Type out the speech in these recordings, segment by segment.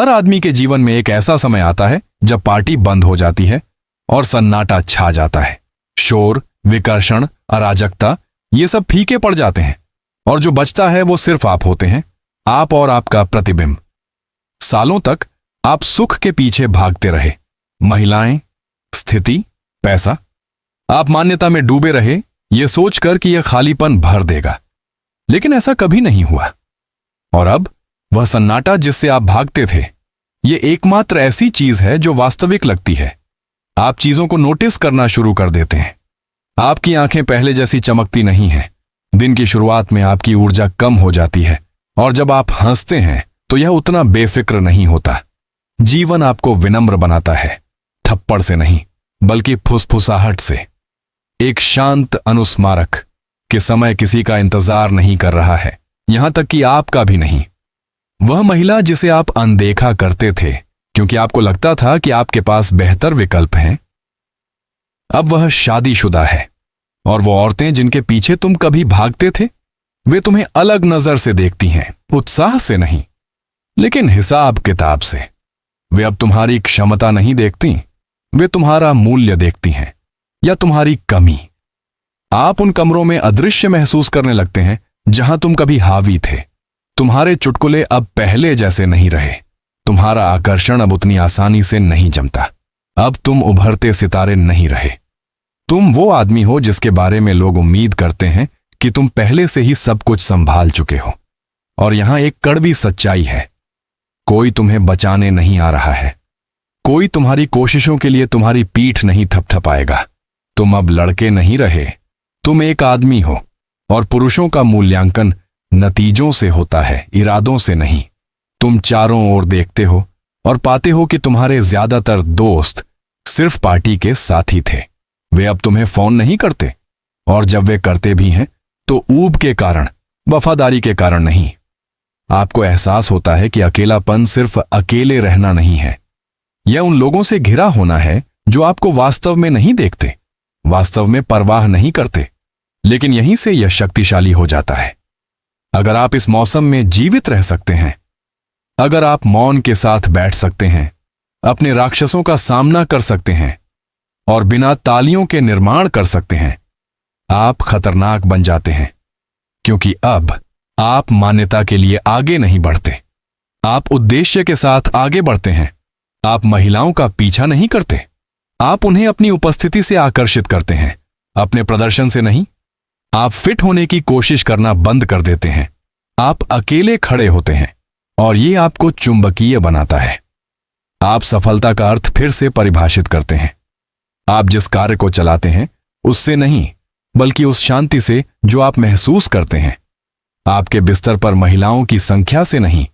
हर आदमी के जीवन में एक ऐसा समय आता है जब पार्टी बंद हो जाती है और सन्नाटा छा जाता है। शोर, विकर्षण, अराजकता, ये सब फीके पड़ जाते हैं और जो बचता है वो सिर्फ आप होते हैं, आप और आपका प्रतिबिंब। सालों तक आप सुख के पीछे भागते रहे, महिलाएं, स्थिति, पैसा। आप मान्यता में डूबे रहे, ये सोचकर कि यह खालीपन भर देगा, लेकिन ऐसा कभी नहीं हुआ। और अब वह सन्नाटा जिससे आप भागते थे, ये एकमात्र ऐसी चीज है जो वास्तविक लगती है। आप चीजों को नोटिस करना शुरू कर देते हैं। आपकी आंखें पहले जैसी चमकती नहीं हैं। दिन की शुरुआत में आपकी ऊर्जा कम हो जाती है और जब आप हंसते हैं तो यह उतना बेफिक्र नहीं होता। जीवन आपको विनम्र बनाता है, थप्पड़ से नहीं बल्कि फुसफुसाहट से। एक शांत अनुस्मारक कि समय किसी का इंतजार नहीं कर रहा है, यहां तक कि आपका भी नहीं। वह महिला जिसे आप अनदेखा करते थे क्योंकि आपको लगता था कि आपके पास बेहतर विकल्प हैं, अब वह शादीशुदा है। और वो औरतें जिनके पीछे तुम कभी भागते थे, वे तुम्हें अलग नजर से देखती हैं, उत्साह से नहीं लेकिन हिसाब किताब से। वे अब तुम्हारी क्षमता नहीं देखती, वे तुम्हारा मूल्य देखती हैं या तुम्हारी कमी। आप उन कमरों में अदृश्य महसूस करने लगते हैं जहां तुम कभी हावी थे। तुम्हारे चुटकुले अब पहले जैसे नहीं रहे, तुम्हारा आकर्षण अब उतनी आसानी से नहीं जमता। अब तुम उभरते सितारे नहीं रहे। तुम वो आदमी हो जिसके बारे में लोग उम्मीद करते हैं कि तुम पहले से ही सब कुछ संभाल चुके हो। और यहां एक कड़वी सच्चाई है, कोई तुम्हें बचाने नहीं आ रहा है। कोई तुम्हारी कोशिशों के लिए तुम्हारी पीठ नहीं थपथपाएगा। तुम अब लड़के नहीं रहे, तुम एक आदमी हो। और पुरुषों का मूल्यांकन नतीजों से होता है, इरादों से नहीं। तुम चारों ओर देखते हो और पाते हो कि तुम्हारे ज्यादातर दोस्त सिर्फ पार्टी के साथी थे। वे अब तुम्हें फोन नहीं करते, और जब वे करते भी हैं तो ऊब के कारण, वफादारी के कारण नहीं। आपको एहसास होता है कि अकेलापन सिर्फ अकेले रहना नहीं है, यह उन लोगों से घिरा होना है जो आपको वास्तव में नहीं देखते, वास्तव में परवाह नहीं करते। लेकिन यहीं से यह शक्तिशाली हो जाता है। अगर आप इस मौसम में जीवित रह सकते हैं, अगर आप मौन के साथ बैठ सकते हैं, अपने राक्षसों का सामना कर सकते हैं और बिना तालियों के निर्माण कर सकते हैं, आप खतरनाक बन जाते हैं। क्योंकि अब आप मान्यता के लिए आगे नहीं बढ़ते, आप उद्देश्य के साथ आगे बढ़ते हैं। आप महिलाओं का पीछा नहीं करते, आप उन्हें अपनी उपस्थिति से आकर्षित करते हैं, अपने प्रदर्शन से नहीं। आप फिट होने की कोशिश करना बंद कर देते हैं, आप अकेले खड़े होते हैं और ये आपको चुंबकीय बनाता है। आप सफलता का अर्थ फिर से परिभाषित करते हैं। आप जिस कार्य को चलाते हैं उससे नहीं बल्कि उस शांति से जो आप महसूस करते हैं। आपके बिस्तर पर महिलाओं की संख्या से नहीं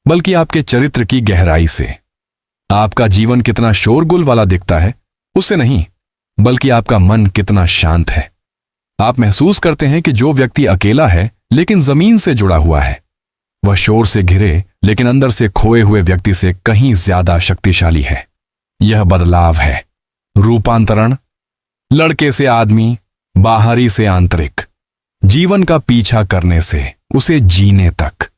बल्कि आपके चरित्र की गहराई से। आपका जीवन कितना शोरगुल वाला दिखता है उससे नहीं बल्कि आपका मन कितना शांत है। आप महसूस करते हैं कि जो व्यक्ति अकेला है लेकिन जमीन से जुड़ा हुआ है, वह शोर से घिरे लेकिन अंदर से खोए हुए व्यक्ति से कहीं ज्यादा शक्तिशाली है। यह बदलाव है, रूपांतरण, लड़के से आदमी, बाहरी से आंतरिक, जीवन का पीछा करने से उसे जीने तक।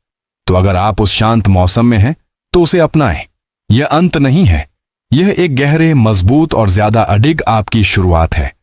तो अगर आप उस शांत मौसम में हैं तो उसे अपनाएं। यह अंत नहीं है, यह एक गहरे, मजबूत और ज्यादा अडिग आपकी शुरुआत है।